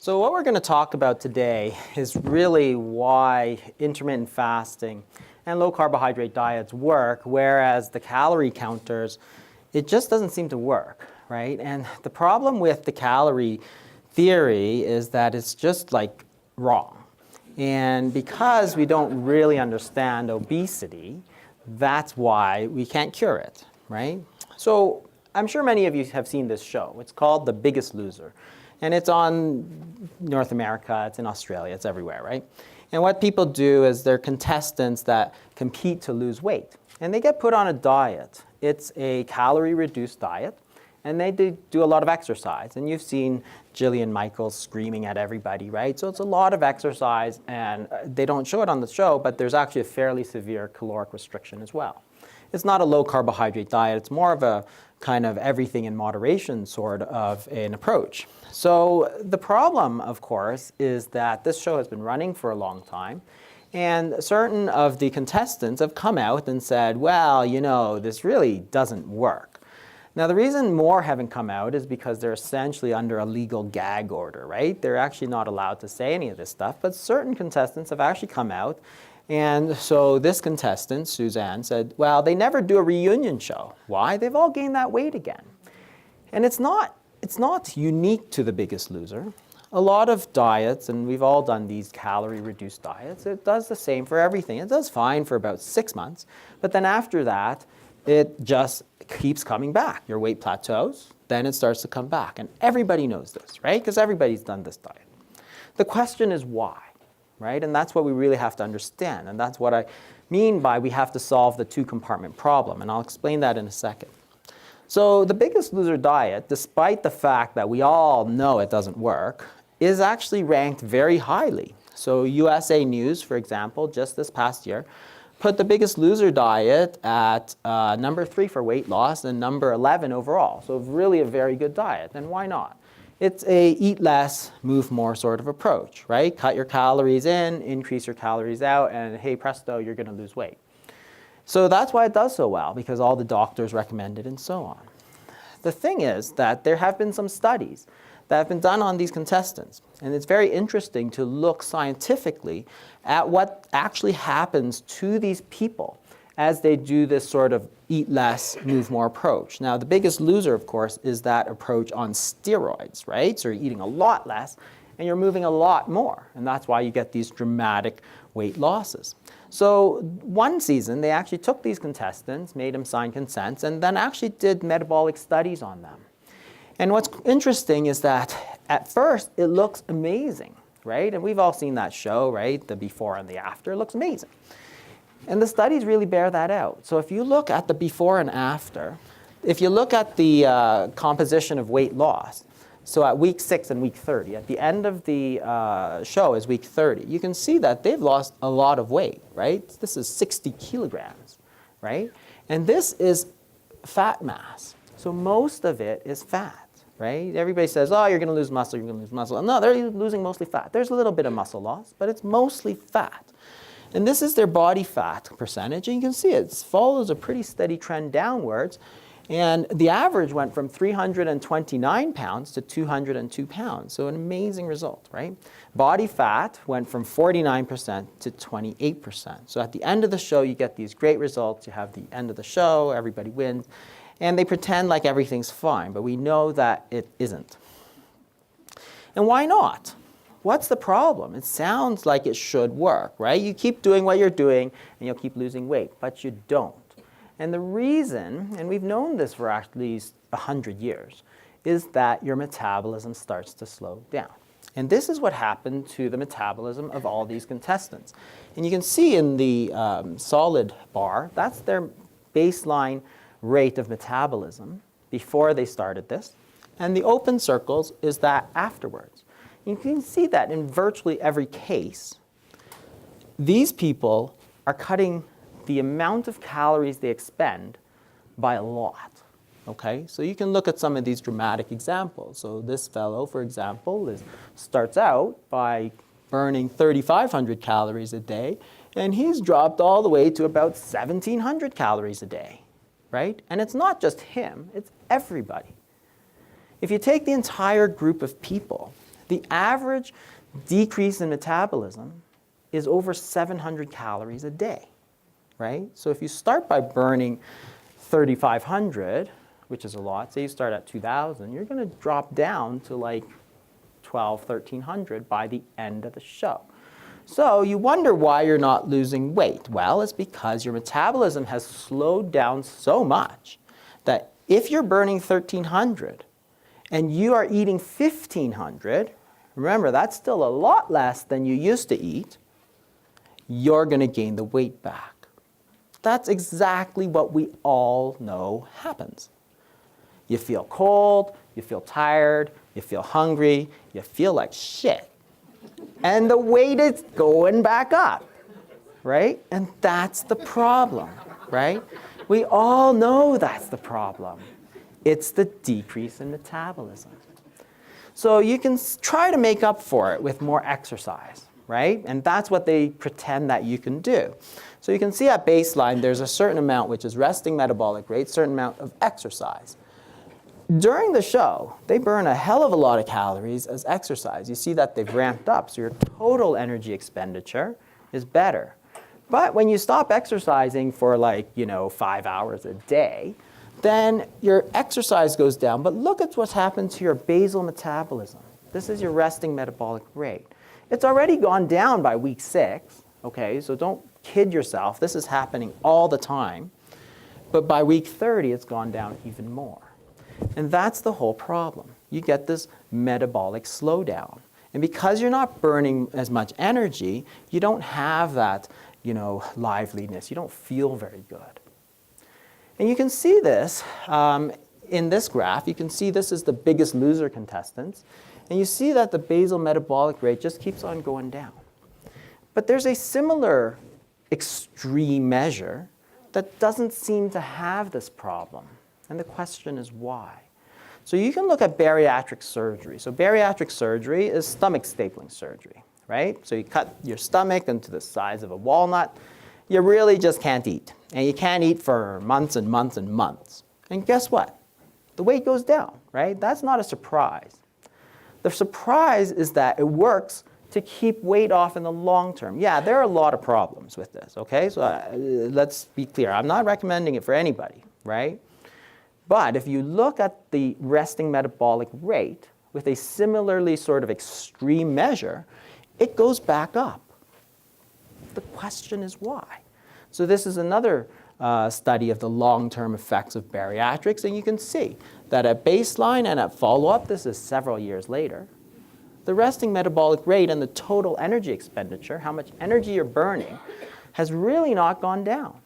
So what we're going to talk about today is really why intermittent fasting and low carbohydrate diets work, whereas the calorie counters, it just doesn't seem to work, right? And the problem with the calorie theory is that it's just like wrong. And because we don't really understand obesity, that's why we can't cure it, right? So I'm sure many of you have seen this show. It's called The Biggest Loser. And it's on North America, it's in Australia, it's everywhere, right? And what people do is they're contestants that compete to lose weight. And they get put on a diet. It's a calorie-reduced diet. And they do a lot of exercise. And you've seen Jillian Michaels screaming at everybody, right? So it's a lot of exercise, and they don't show it on the show, but there's actually a fairly severe caloric restriction as well. It's not a low carbohydrate diet. It's more of a kind of everything in moderation sort of an approach. So the problem, of course, is that this show has been running for a long time. And certain of the contestants have come out and said, well, you know, this really doesn't work. Now, the reason more haven't come out is because they're essentially under a legal gag order, right? They're actually not allowed to say any of this stuff, but certain contestants have actually come out. And so this contestant, Suzanne, said, well, they never do a reunion show. Why? They've all gained that weight again. And it's not unique to The Biggest Loser. A lot of diets, and we've all done these calorie-reduced diets, it does the same for everything. It does fine for about 6 months, but then after that, it just keeps coming back. Your weight plateaus, then it starts to come back. And everybody knows this, right? Because everybody's done this diet. The question is why, right? And that's what we really have to understand. And that's what I mean by we have to solve the two-compartment problem. And I'll explain that in a second. So The Biggest Loser diet, despite the fact that we all know it doesn't work, is actually ranked very highly. So USA News, for example, just this past year, put The Biggest Loser diet at number 3 for weight loss and number 11 overall. So really a very good diet. And why not? It's a eat less, move more sort of approach, right? Cut your calories in, increase your calories out, and hey presto, you're going to lose weight. So that's why it does so well, because all the doctors recommend it and so on. The thing is that there have been some studies that have been done on these contestants. And it's very interesting to look scientifically at what actually happens to these people as they do this sort of eat less, move more approach. Now, The Biggest Loser, of course, is that approach on steroids, right? So you're eating a lot less and you're moving a lot more. And that's why you get these dramatic weight losses. So one season, they actually took these contestants, made them sign consents, and then actually did metabolic studies on them. And what's interesting is that at first, it looks amazing, right? And we've all seen that show, right? The before and the after, it looks amazing. And the studies really bear that out. So if you look at the before and after, if you look at the composition of weight loss, so at week 6 and week 30, at the end of the show is week 30, you can see that they've lost a lot of weight, right? This is 60 kilograms, right? And this is fat mass. So most of it is fat, right? Everybody says, oh, you're going to lose muscle, you're going to lose muscle. No, they're losing mostly fat. There's a little bit of muscle loss, but it's mostly fat. And this is their body fat percentage, and you can see it follows a pretty steady trend downwards. And the average went from 329 pounds to 202 pounds. So an amazing result, right? Body fat went from 49% to 28%. So at the end of the show, you get these great results. You have the end of the show, everybody wins. And they pretend like everything's fine, but we know that it isn't. And why not? What's the problem? It sounds like it should work, right? You keep doing what you're doing, and you'll keep losing weight, but you don't. And the reason, and we've known this for at least 100 years, is that your metabolism starts to slow down. And this is what happened to the metabolism of all these contestants. And you can see in the solid bar, that's their baseline rate of metabolism before they started this. And the open circles is that afterwards. You can see that in virtually every case, these people are cutting the amount of calories they expend by a lot. Okay, so you can look at some of these dramatic examples. So this fellow, for example, starts out by burning 3,500 calories a day, and he's dropped all the way to about 1,700 calories a day, right? And it's not just him, it's everybody. If you take the entire group of people, The average decrease in metabolism is over 700 calories a day, right? So if you start by burning 3,500, which is a lot, say you start at 2,000, you're going to drop down to like 1,300 by the end of the show. So you wonder why you're not losing weight. Well, it's because your metabolism has slowed down so much that if you're burning 1,300 and you are eating 1,500, remember that's still a lot less than you used to eat, you're going to gain the weight back. That's exactly what we all know happens. You feel cold, you feel tired, you feel hungry, you feel like shit. And the weight is going back up, right? And that's the problem, right? We all know that's the problem. It's the decrease in metabolism. So you can try to make up for it with more exercise, right? And that's what they pretend that you can do. So you can see at baseline, there's a certain amount, which is resting metabolic rate, certain amount of exercise. During the show, they burn a hell of a lot of calories as exercise. You see that they've ramped up, so your total energy expenditure is better. But when you stop exercising for 5 hours a day, then your exercise goes down. But look at what's happened to your basal metabolism. This is your resting metabolic rate. It's already gone down by week 6, okay? So don't kid yourself. This is happening all the time. But by week 30, it's gone down even more. And that's the whole problem. You get this metabolic slowdown. And because you're not burning as much energy, you don't have that, liveliness. You don't feel very good. And you can see this in this graph. You can see this is the biggest loser contestants. And you see that the basal metabolic rate just keeps on going down. But there's a similar extreme measure that doesn't seem to have this problem. And the question is why? So you can look at bariatric surgery. So bariatric surgery is stomach stapling surgery, right? So you cut your stomach into the size of a walnut. You really just can't eat. And you can't eat for months and months and months. And guess what? The weight goes down, right? That's not a surprise. The surprise is that it works to keep weight off in the long term. Yeah, there are a lot of problems with this, okay? So let's be clear. I'm not recommending it for anybody, right? But if you look at the resting metabolic rate with a similarly sort of extreme measure, it goes back up. The question is why? So this is another study of the long-term effects of bariatrics, and you can see that at baseline and at follow-up, this is several years later, the resting metabolic rate and the total energy expenditure, how much energy you're burning, has really not gone down,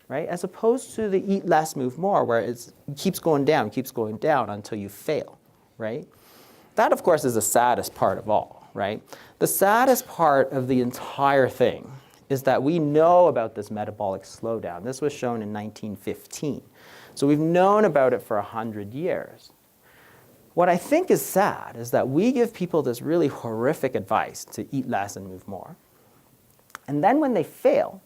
right? As opposed to the eat less, move more, where it keeps going down until you fail, right? That, of course, is the saddest part of all, right? The saddest part of the entire thing is that we know about this metabolic slowdown. This was shown in 1915. So we've known about it for 100 years. What I think is sad is that we give people this really horrific advice to eat less and move more. And then when they fail,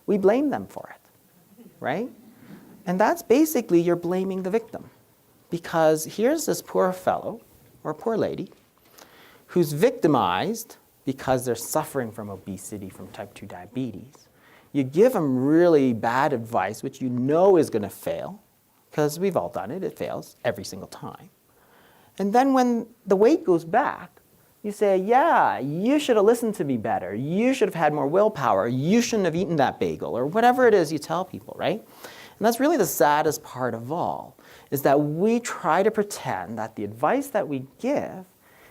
we blame them for it, right? And that's basically you're blaming the victim. Because here's this poor fellow or poor lady who's victimized because they're suffering from obesity, from type 2 diabetes. You give them really bad advice, which you know is going to fail, because we've all done it. It fails every single time. And then when the weight goes back, you say, yeah, you should have listened to me better. You should have had more willpower. You shouldn't have eaten that bagel, or whatever it is you tell people, right? And that's really the saddest part of all, is that we try to pretend that the advice that we give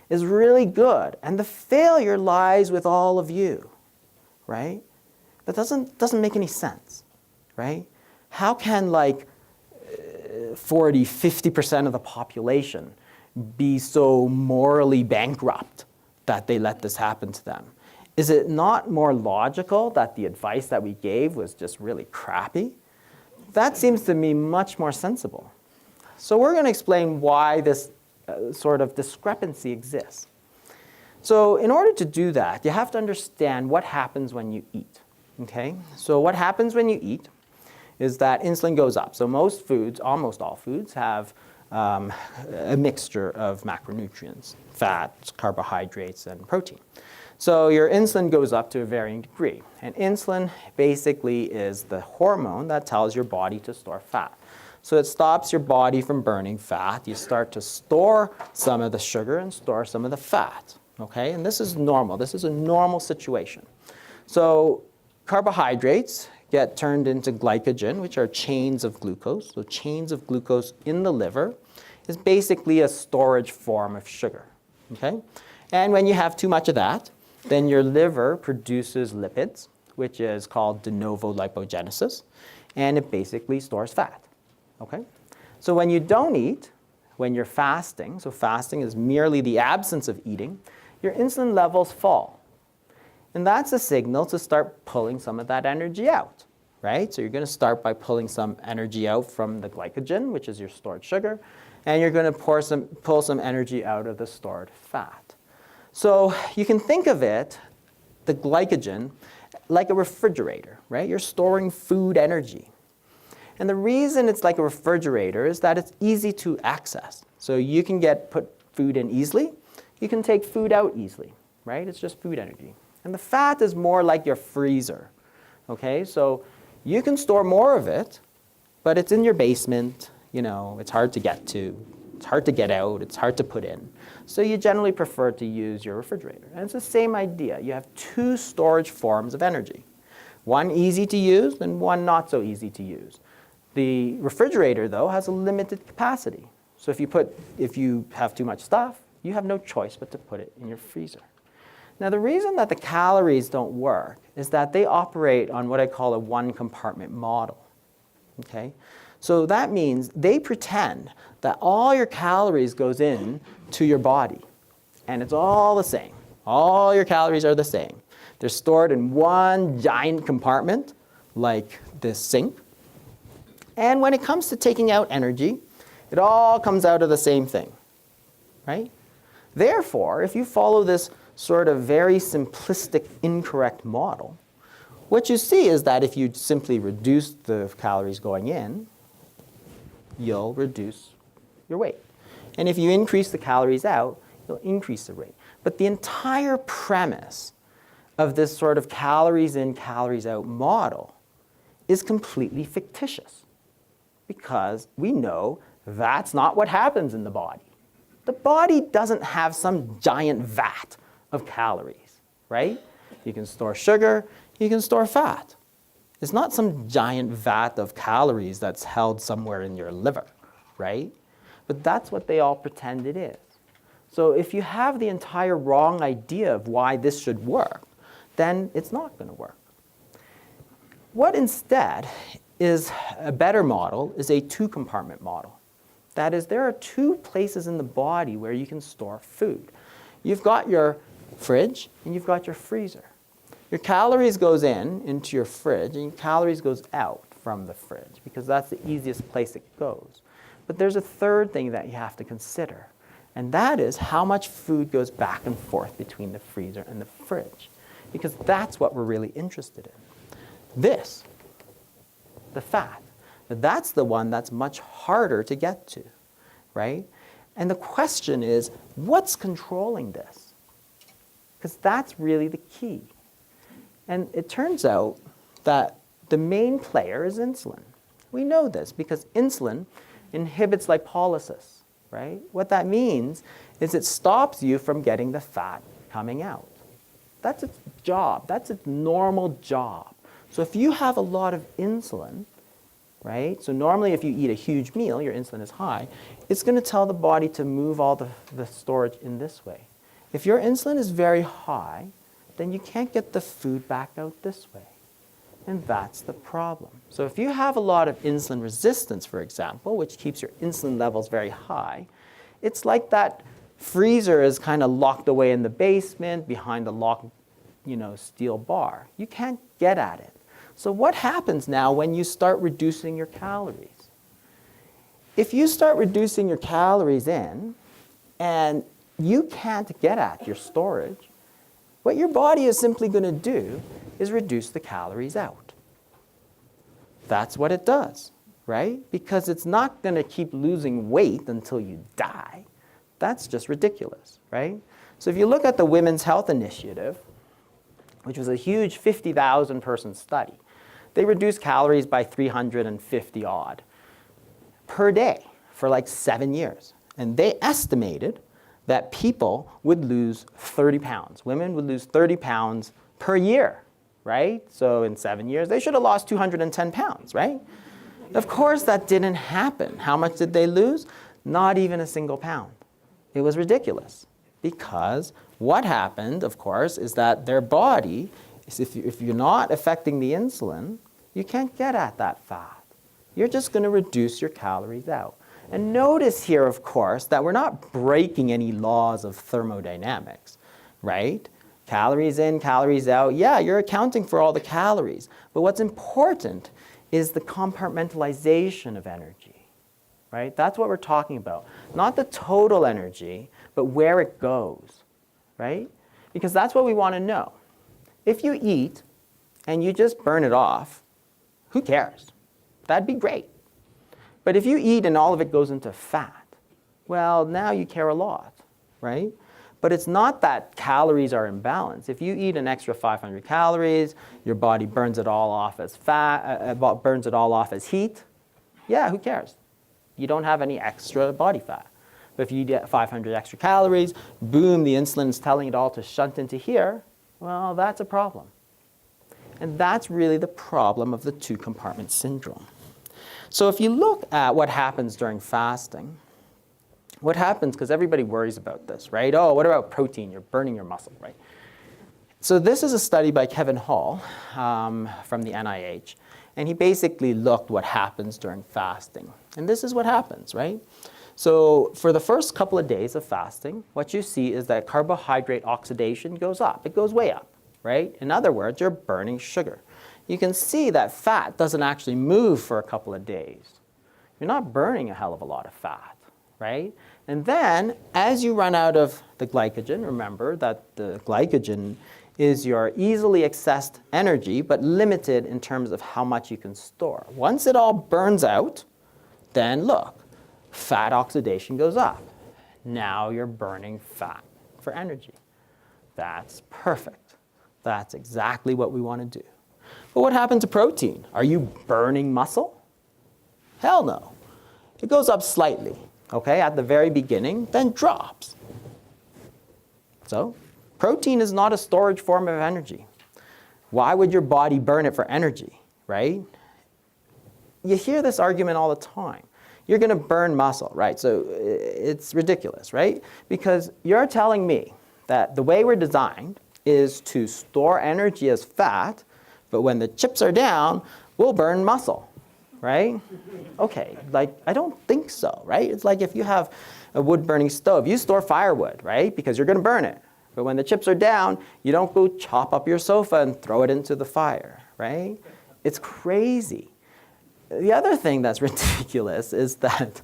is really good, and the failure lies with all of you, right? That doesn't make any sense, right? How can 40, 50% of the population be so morally bankrupt that they let this happen to them? Is it not more logical that the advice that we gave was just really crappy? That seems to me much more sensible. So we're going to explain why this sort of discrepancy exists. So in order to do that, you have to understand what happens when you eat. Okay? So what happens when you eat is that insulin goes up. So most foods, almost all foods, have a mixture of macronutrients, fats, carbohydrates, and protein. So your insulin goes up to a varying degree. And insulin basically is the hormone that tells your body to store fat. So it stops your body from burning fat. You start to store some of the sugar and store some of the fat. Okay? And this is normal. This is a normal situation. So carbohydrates get turned into glycogen, which are chains of glucose. So chains of glucose in the liver is basically a storage form of sugar. Okay? And when you have too much of that, then your liver produces lipids, which is called de novo lipogenesis, and it basically stores fat. Okay? So when you don't eat, when you're fasting, so fasting is merely the absence of eating, your insulin levels fall. And that's a signal to start pulling some of that energy out, right? So you're going to start by pulling some energy out from the glycogen, which is your stored sugar, and you're going to pull some energy out of the stored fat. So you can think of it, the glycogen, like a refrigerator, right? You're storing food energy. And the reason it's like a refrigerator is that it's easy to access. So you can put food in easily. You can take food out easily, right? It's just food energy. And the fat is more like your freezer, okay? So you can store more of it, but it's in your basement. You know, it's hard to get to. It's hard to get out. It's hard to put in. So you generally prefer to use your refrigerator. And it's the same idea. You have two storage forms of energy. One easy to use and one not so easy to use. The refrigerator, though, has a limited capacity. So if you have too much stuff, you have no choice but to put it in your freezer. Now, the reason that the calories don't work is that they operate on what I call a one-compartment model. Okay? So that means they pretend that all your calories goes in to your body, and it's all the same. All your calories are the same. They're stored in one giant compartment, like this sink. And when it comes to taking out energy, it all comes out of the same thing, right? Therefore, if you follow this sort of very simplistic, incorrect model, what you see is that if you simply reduce the calories going in, you'll reduce your weight. And if you increase the calories out, you'll increase the rate. But the entire premise of this sort of calories in, calories out model is completely fictitious, because we know that's not what happens in the body. The body doesn't have some giant vat of calories, right? You can store sugar, you can store fat. It's not some giant vat of calories that's held somewhere in your liver, right? But that's what they all pretend it is. So if you have the entire wrong idea of why this should work, then it's not going to work. What instead is a better model is a two-compartment model. That is, there are two places in the body where you can store food. You've got your fridge and you've got your freezer. Your calories goes into your fridge, and your calories goes out from the fridge, because that's the easiest place it goes. But there's a third thing that you have to consider, and that is how much food goes back and forth between the freezer and the fridge, because that's what we're really interested in. This, the fat, that's the one that's much harder to get to, right? And the question is, what's controlling this? Because that's really the key. And it turns out that the main player is insulin. We know this because insulin inhibits lipolysis, right? What that means is it stops you from getting the fat coming out. That's its job. That's its normal job. So if you have a lot of insulin, right? So normally if you eat a huge meal, your insulin is high, it's going to tell the body to move all the storage in this way. If your insulin is very high, then you can't get the food back out this way. And that's the problem. So if you have a lot of insulin resistance, for example, which keeps your insulin levels very high, it's like that freezer is kind of locked away in the basement behind a locked, steel bar. You can't get at it. So what happens now when you start reducing your calories? If you start reducing your calories in and you can't get at your storage, what your body is simply going to do is reduce the calories out. That's what it does. right? Because it's not going to keep losing weight until you die. That's just ridiculous, right? So if you look at the Women's Health Initiative, which was a huge 50,000 person study, they reduced calories by 350 odd per day for like 7 years. And they estimated that people would lose 30 pounds. Women would lose 30 pounds per year, right? So in 7 years, they should have lost 210 pounds, right? Of course, that didn't happen. How much did they lose? Not even a single pound. It was ridiculous. Because what happened, of course, is that their body, if you're not affecting the insulin, you can't get at that fat. You're just going to reduce your calories out. And notice here, of course, that we're not breaking any laws of thermodynamics, right? Calories in, calories out. Yeah, you're accounting for all the calories. But what's important is the compartmentalization of energy, right? That's what we're talking about. Not the total energy, but where it goes, right? Because that's what we want to know. If you eat and you just burn it off, who cares? That'd be great. But if you eat and all of it goes into fat, well, now you care a lot, right? But it's not that calories are imbalanced. If you eat an extra 500 calories, your body burns it all off as fat, burns it all off as heat, yeah, who cares? You don't have any extra body fat. But if you get 500 extra calories, boom, the insulin is telling it all to shunt into here, well, that's a problem. And that's really the problem of the two-compartment syndrome. So if you look at what happens during fasting, what happens, because everybody worries about this, right? Oh, what about protein? You're burning your muscle, right? So this is a study by Kevin Hall from the NIH. And he basically looked what happens during fasting. And this is what happens, right? So for the first couple of days of fasting, what you see is that carbohydrate oxidation goes up. It goes way up, right? In other words, you're burning sugar. You can see that fat doesn't actually move for a couple of days. You're not burning a hell of a lot of fat, right? And then as you run out of the glycogen, remember that the glycogen is your easily accessed energy, but limited in terms of how much you can store. Once it all burns out, then look, fat oxidation goes up. Now you're burning fat for energy. That's perfect. That's exactly what we want to do. But what happened to protein? Are you burning muscle? Hell no. It goes up slightly, okay, at the very beginning, then drops. So protein is not a storage form of energy. Why would your body burn it for energy, right? You hear this argument all the time. You're going to burn muscle, right? So it's ridiculous, right? Because you're telling me that the way we're designed is to store energy as fat, but when the chips are down, we'll burn muscle, right? Okay, like I don't think so, right? It's like if you have a wood-burning stove, you store firewood, right? Because you're going to burn it. But when the chips are down, you don't go chop up your sofa and throw it into the fire, right? It's crazy. The other thing that's ridiculous is that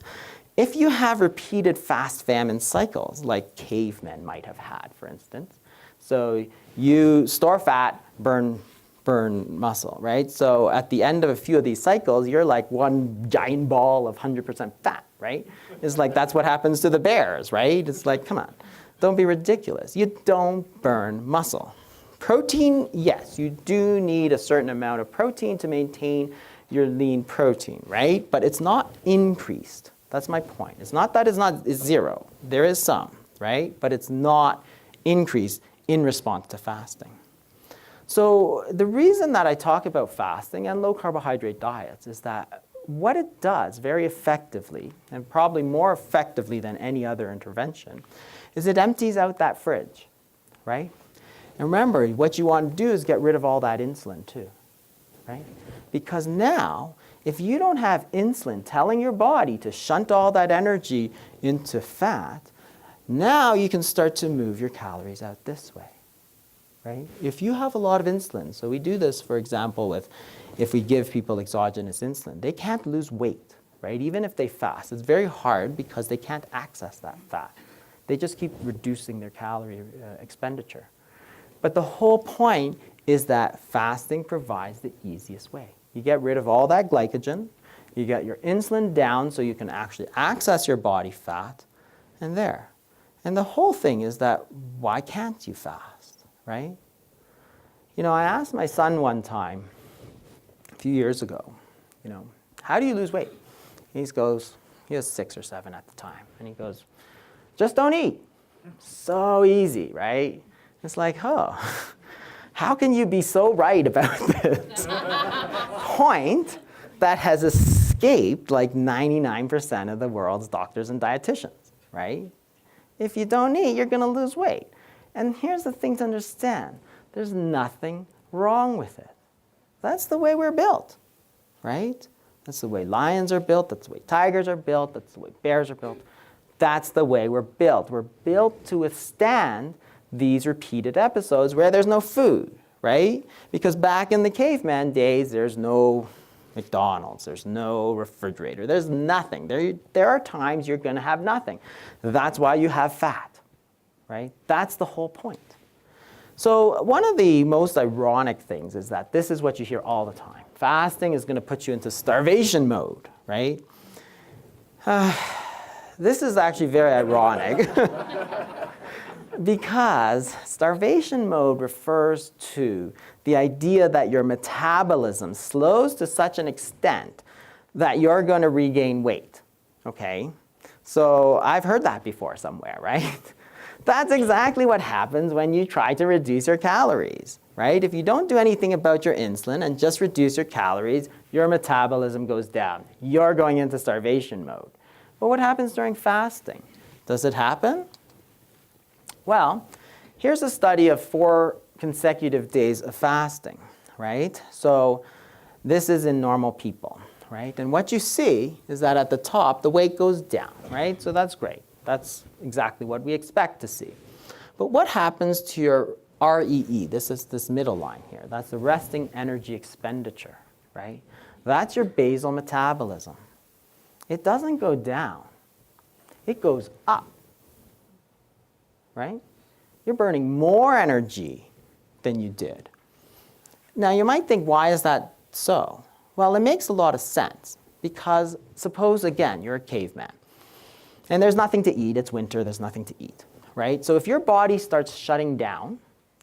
if you have repeated fast famine cycles, like cavemen might have had, for instance, so you store fat, burn muscle, right? So at the end of a few of these cycles, you're like one giant ball of 100% fat, right? It's like that's what happens to the bears, right? It's like, come on, don't be ridiculous. You don't burn muscle. Protein, yes, you do need a certain amount of protein to maintain your lean protein, right? But it's not increased. That's my point. It's not that it's zero. There is some, right? But it's not increased in response to fasting. So the reason that I talk about fasting and low carbohydrate diets is that what it does very effectively, and probably more effectively than any other intervention, is it empties out that fridge, right? And remember, what you want to do is get rid of all that insulin too, right? Because now, if you don't have insulin telling your body to shunt all that energy into fat, now you can start to move your calories out this way, right? If you have a lot of insulin, so we do this, for example, if we give people exogenous insulin, they can't lose weight, right? Even if they fast, it's very hard because they can't access that fat. They just keep reducing their calorie expenditure. But the whole point is that fasting provides the easiest way. You get rid of all that glycogen, You get your insulin down so you can actually access your body fat, and there. And the whole thing is that why can't you fast, right? You know, I asked my son one time, a few years ago, you know, how do you lose weight? He was 6 or 7 at the time, and he goes, just don't eat. So easy, right? It's like, oh, how can you be so right about this point that has escaped like 99% of the world's doctors and dietitians, right? If you don't eat, you're going to lose weight. And here's the thing to understand. There's nothing wrong with it. That's the way we're built, right? That's the way lions are built. That's the way tigers are built. That's the way bears are built. That's the way we're built. We're built to withstand these repeated episodes where there's no food, right? Because back in the caveman days, there's no McDonald's, there's no refrigerator, there's nothing. There are times you're going to have nothing. That's why you have fat, right? That's the whole point. So one of the most ironic things is that this is what you hear all the time. Fasting is going to put you into starvation mode, right? This is actually very ironic because starvation mode refers to the idea that your metabolism slows to such an extent that you're going to regain weight, okay? So I've heard that before somewhere, right? That's exactly what happens when you try to reduce your calories, right? If you don't do anything about your insulin and just reduce your calories, your metabolism goes down. You're going into starvation mode. But what happens during fasting? Does it happen? Well, here's a study of 4 consecutive days of fasting, right? So this is in normal people, right? And what you see is that at the top, the weight goes down, right? So that's great. That's exactly what we expect to see. But what happens to your REE? This is this middle line here. That's the resting energy expenditure, right? That's your basal metabolism. It doesn't go down. It goes up, right? You're burning more energy than you did. Now, you might think, why is that so? Well, it makes a lot of sense because suppose, again, you're a caveman and there's nothing to eat. It's winter. There's nothing to eat, right? So if your body starts shutting down,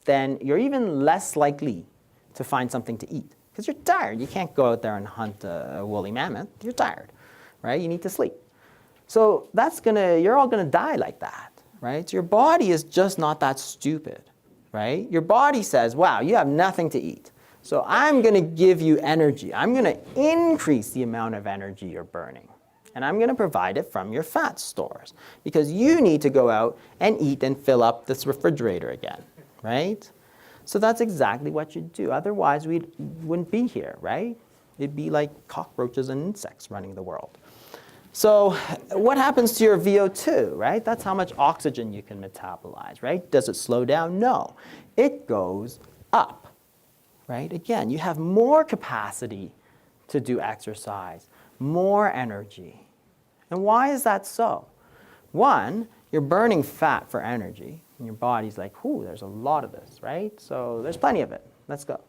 then you're even less likely to find something to eat because you're tired. You can't go out there and hunt a woolly mammoth. You're tired, right? You need to sleep. So you're all gonna die like that, right? So your body is just not that stupid, right? Your body says, wow, you have nothing to eat. So I'm gonna give you energy. I'm gonna increase the amount of energy you're burning. And I'm gonna provide it from your fat stores because you need to go out and eat and fill up this refrigerator again, right? So that's exactly what you do. Otherwise, we wouldn't be here, right? It'd be like cockroaches and insects running the world. So what happens to your VO2, right? That's how much oxygen you can metabolize, right? Does it slow down? No. It goes up, right? Again, you have more capacity to do exercise, more energy. And why is that so? One, you're burning fat for energy, and your body's like, ooh, there's a lot of this, right? So there's plenty of it. Let's go.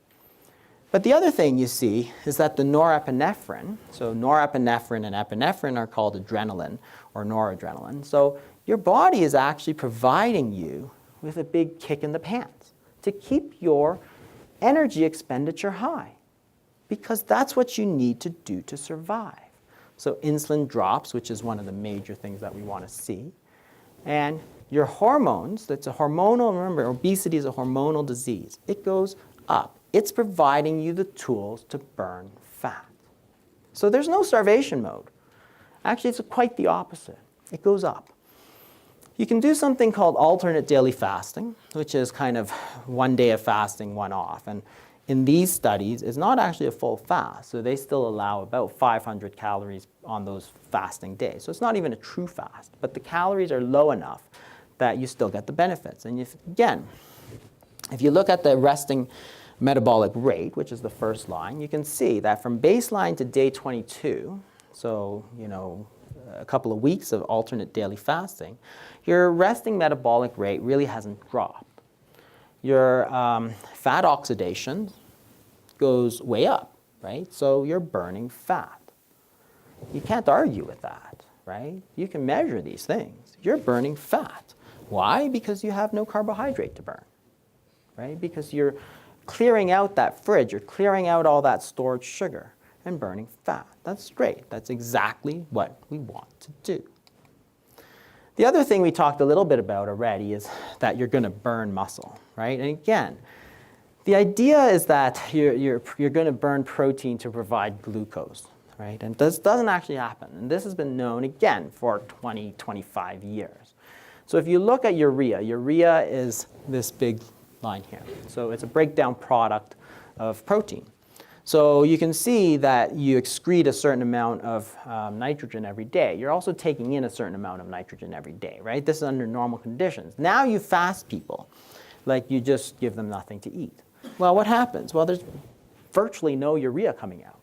But the other thing you see is that the norepinephrine, so norepinephrine and epinephrine are called adrenaline or noradrenaline. So your body is actually providing you with a big kick in the pants to keep your energy expenditure high because that's what you need to do to survive. So insulin drops, which is one of the major things that we want to see. And your hormones, that's a hormonal, remember, obesity is a hormonal disease. It goes up. It's providing you the tools to burn fat. So there's no starvation mode. Actually, it's quite the opposite. It goes up. You can do something called alternate daily fasting, which is kind of 1 day of fasting, 1 off. And in these studies, it's not actually a full fast. So they still allow about 500 calories on those fasting days. So it's not even a true fast. But the calories are low enough that you still get the benefits. And if you look at the resting metabolic rate, which is the first line, you can see that from baseline to day 22, so a couple of weeks of alternate daily fasting, your resting metabolic rate really hasn't dropped. Your fat oxidation goes way up, right? So you're burning fat. You can't argue with that, right? You can measure these things. You're burning fat. Why? Because you have no carbohydrate to burn, right? Because you're clearing out that fridge, you're clearing out all that stored sugar and burning fat. That's great. That's exactly what we want to do. The other thing we talked a little bit about already is that you're going to burn muscle, right? And again, the idea is that you're going to burn protein to provide glucose, right? And this doesn't actually happen. And this has been known, again, for 20, 25 years. So if you look at urea is this big line here. So it's a breakdown product of protein. So you can see that you excrete a certain amount of nitrogen every day. You're also taking in a certain amount of nitrogen every day, right? This is under normal conditions. Now you fast people, like you just give them nothing to eat. Well, what happens? Well, there's virtually no urea coming out,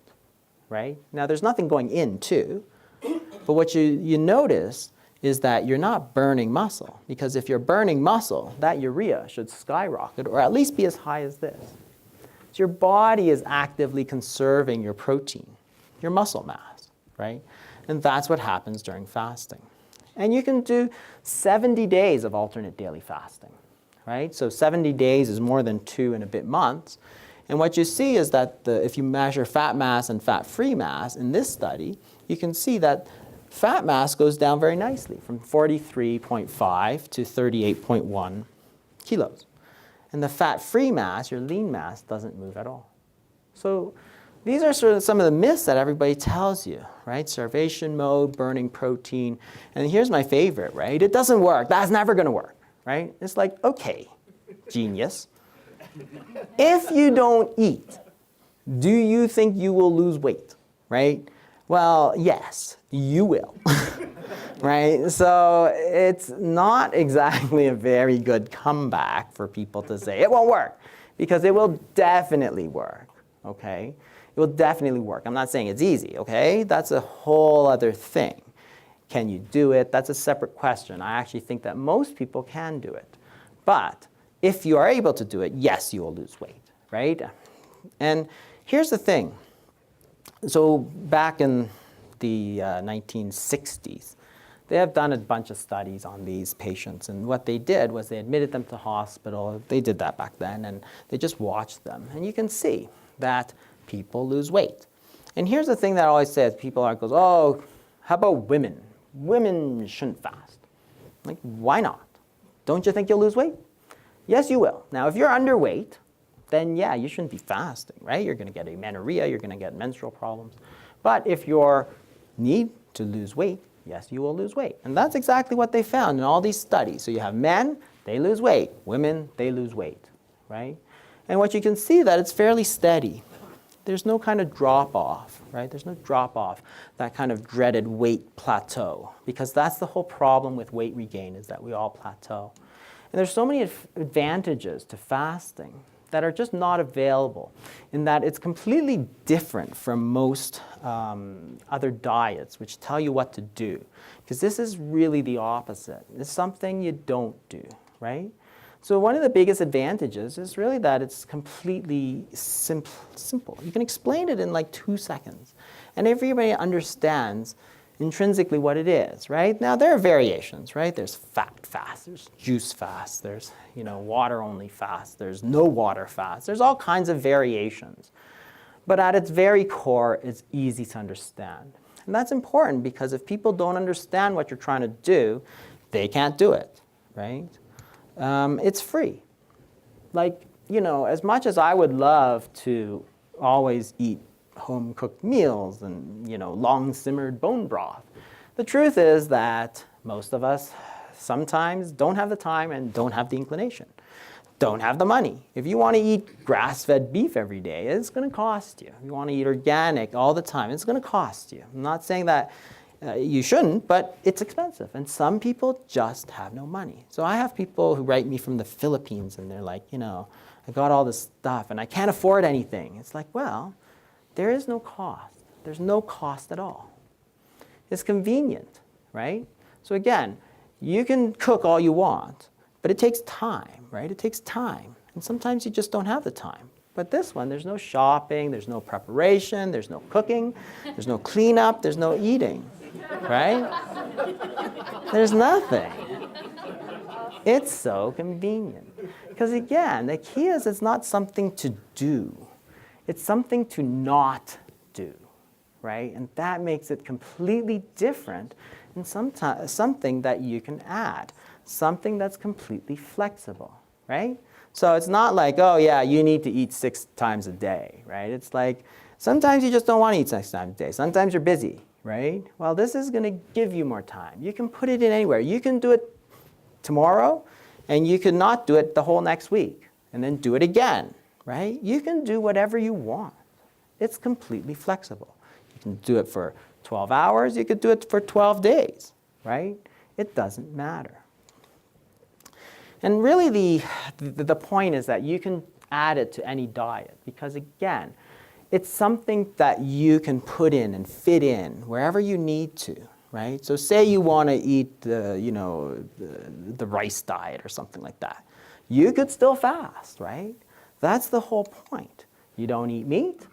right? Now there's nothing going in too, but what you notice is that you're not burning muscle, because if you're burning muscle, that urea should skyrocket, or at least be as high as this. So your body is actively conserving your protein, your muscle mass, right? And that's what happens during fasting. And you can do 70 days of alternate daily fasting, right? So 70 days is more than 2 and a bit months. And what you see is that if you measure fat mass and fat-free mass in this study, you can see that fat mass goes down very nicely from 43.5 to 38.1 kilos. And the fat-free mass, your lean mass, doesn't move at all. So these are sort of some of the myths that everybody tells you, right? Starvation mode, burning protein. And here's my favorite, right? It doesn't work. That's never going to work, right? It's like, okay, genius. If you don't eat, do you think you will lose weight, right? Well, yes, you will, right? So it's not exactly a very good comeback for people to say, it won't work, because it will definitely work, okay? It will definitely work. I'm not saying it's easy, okay? That's a whole other thing. Can you do it? That's a separate question. I actually think that most people can do it. But if you are able to do it, yes, you will lose weight, right? And here's the thing. So back in the 1960s, they have done a bunch of studies on these patients. And what they did was they admitted them to hospital. They did that back then. And they just watched them. And you can see that people lose weight. And here's the thing that I always say, people are goes, oh, how about women? Women shouldn't fast. Like, why not? Don't you think you'll lose weight? Yes, you will. Now, if you're underweight, then yeah, you shouldn't be fasting, right? You're going to get amenorrhea, you're going to get menstrual problems. But if you need to lose weight, yes, you will lose weight. And that's exactly what they found in all these studies. So you have men, they lose weight. Women, they lose weight, right? And what you can see that it's fairly steady. There's no kind of drop-off, right? There's no drop-off, that kind of dreaded weight plateau, because that's the whole problem with weight regain, is that we all plateau. And there's so many advantages to fasting that are just not available, in that it's completely different from most other diets which tell you what to do. Because this is really the opposite. It's something you don't do, right? So one of the biggest advantages is really that it's completely simple. You can explain it in like 2 seconds. And everybody understands intrinsically what it is, right? Now there are variations, right? There's fat fast, there's juice fast, there's water only fast, there's no water fast. There's all kinds of variations. But at its very core, it's easy to understand. And that's important, because if people don't understand what you're trying to do, they can't do it, right? It's free. Like, as much as I would love to always eat home-cooked meals and, long-simmered bone broth, the truth is that most of us sometimes don't have the time and don't have the inclination, don't have the money. If you want to eat grass-fed beef every day, it's going to cost you. If you want to eat organic all the time, it's going to cost you. I'm not saying that you shouldn't, but it's expensive. And some people just have no money. So I have people who write me from the Philippines, and they're like, I got all this stuff, and I can't afford anything. It's like, well, there is no cost. There's no cost at all. It's convenient, right? So again, you can cook all you want, but it takes time, right? It takes time. And sometimes you just don't have the time. But this one, there's no shopping, there's no preparation, there's no cooking, there's no cleanup, there's no eating, right? There's nothing. It's so convenient. Because again, the key is it's not something to do. It's something to not do, right? And that makes it completely different and something that you can add, something that's completely flexible, right? So it's not like, oh yeah, you need to eat 6 times a day, right? It's like, sometimes you just don't want to eat 6 times a day. Sometimes you're busy, right? Well, this is going to give you more time. You can put it in anywhere. You can do it tomorrow, and you can not do it the whole next week, and then do it again, right? You can do whatever you want. It's completely flexible. You can do it for 12 hours. You could do it for 12 days, right? It doesn't matter. And really the point is that you can add it to any diet because, again, it's something that you can put in and fit in wherever you need to, right? So say you want to eat the rice diet or something like that. You could still fast, right? That's the whole point. You don't eat meat,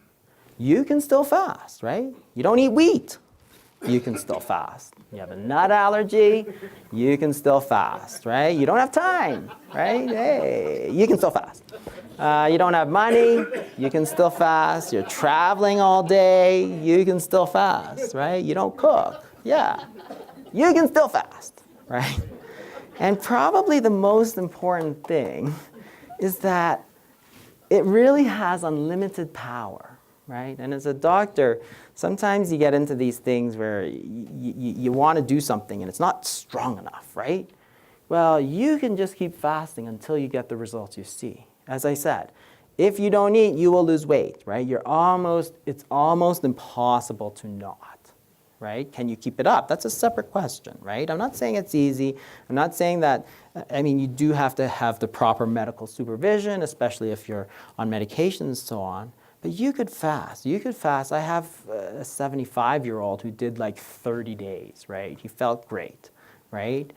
you can still fast, right? You don't eat wheat, you can still fast. You have a nut allergy, you can still fast, right? You don't have time, right? Hey, you can still fast. You don't have money, you can still fast. You're traveling all day, you can still fast, right? You don't cook, yeah, you can still fast, right? And probably the most important thing is that it really has unlimited power, right? And as a doctor, sometimes you get into these things where you want to do something and it's not strong enough, right? Well, you can just keep fasting until you get the results you see. As I said, if you don't eat, you will lose weight, right? It's almost impossible to not, right? Can you keep it up? That's a separate question, right? I'm not saying it's easy. I'm not saying that, you do have to have the proper medical supervision, especially if you're on medication and so on. But you could fast. You could fast. I have a 75-year-old who did like 30 days, right? He felt great, right?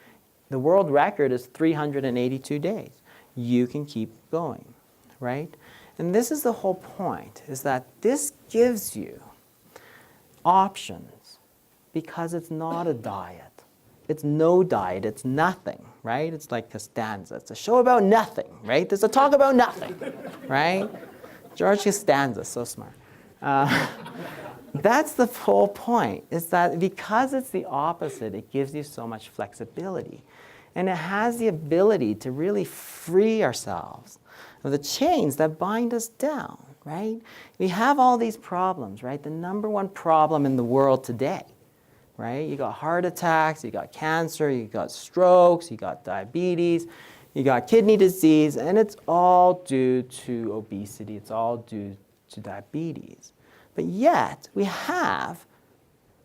The world record is 382 days. You can keep going, right? And this is the whole point, is that this gives you options because it's not a diet. It's no diet. It's nothing, right? It's like Costanza. It's a show about nothing, right? There's a talk about nothing, right? George Costanza, so smart. That's the whole point, is that because it's the opposite, it gives you so much flexibility. And it has the ability to really free ourselves of the chains that bind us down, right? We have all these problems, right? The number one problem in the world today, right? You got heart attacks, you got cancer, you got strokes, you got diabetes, you got kidney disease, and it's all due to obesity. It's all due to diabetes. But yet, we have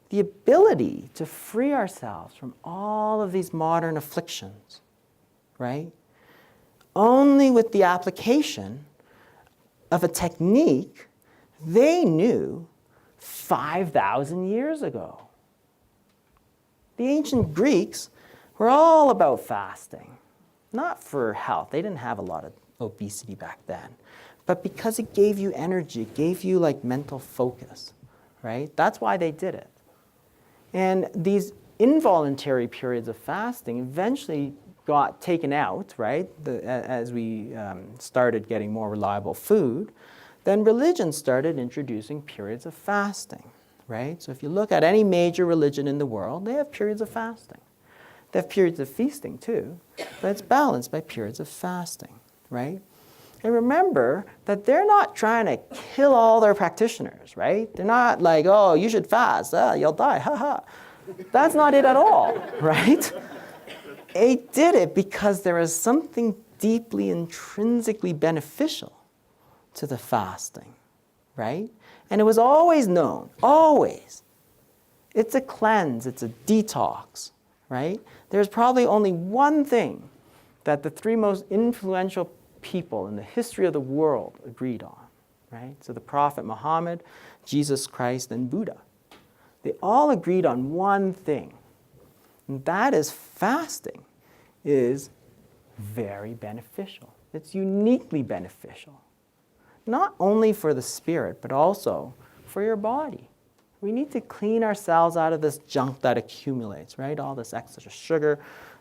the ability to free ourselves from all of these modern afflictions, right? Only with the application of a technique they knew 5,000 years ago. The ancient Greeks were all about fasting, not for health. They didn't have a lot of obesity back then, but because it gave you energy, it gave you like mental focus, right? That's why they did it. And these involuntary periods of fasting eventually got taken out, right? As we started getting more reliable food, then religion started introducing periods of fasting, right? So if you look at any major religion in the world, they have periods of fasting. They have periods of feasting too, but it's balanced by periods of fasting, right? And remember that they're not trying to kill all their practitioners, right? They're not like, oh, you should fast, you'll die, haha. That's not it at all, right? They did it because there is something deeply intrinsically beneficial to the fasting, right? And it was always known, always. It's a cleanse, it's a detox, right? There's probably only one thing that the 3 most influential people in the history of the world agreed on, right? So the Prophet Muhammad, Jesus Christ, and Buddha. They all agreed on one thing, and that is fasting is very beneficial. It's uniquely beneficial. not only for the spirit, but also for your body. We need to clean ourselves out of this junk that accumulates, right? All this extra sugar,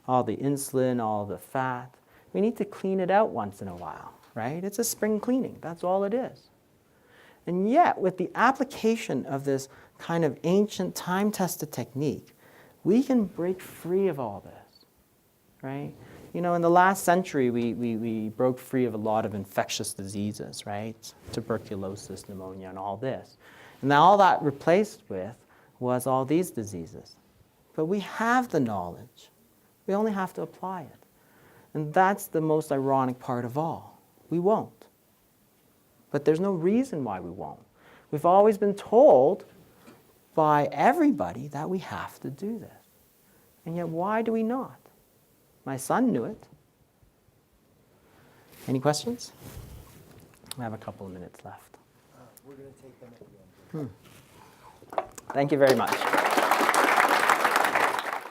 all the insulin, all the fat. We need to clean it out once in a while, right? It's a spring cleaning. That's all it is. And yet, with the application of this kind of ancient time-tested technique, we can break free of all this, right? You know, in the last century, we broke free of a lot of infectious diseases, right? Tuberculosis, pneumonia, and all this. And now all that replaced with was all these diseases. But we have the knowledge. We only have to apply it. And that's the most ironic part of all. We won't. But there's no reason why we won't. We've always been told by everybody that we have to do this. And yet, why do we not? My son knew it. Any questions? I have a couple of minutes left. We're going to take them at the end. Thank you very much.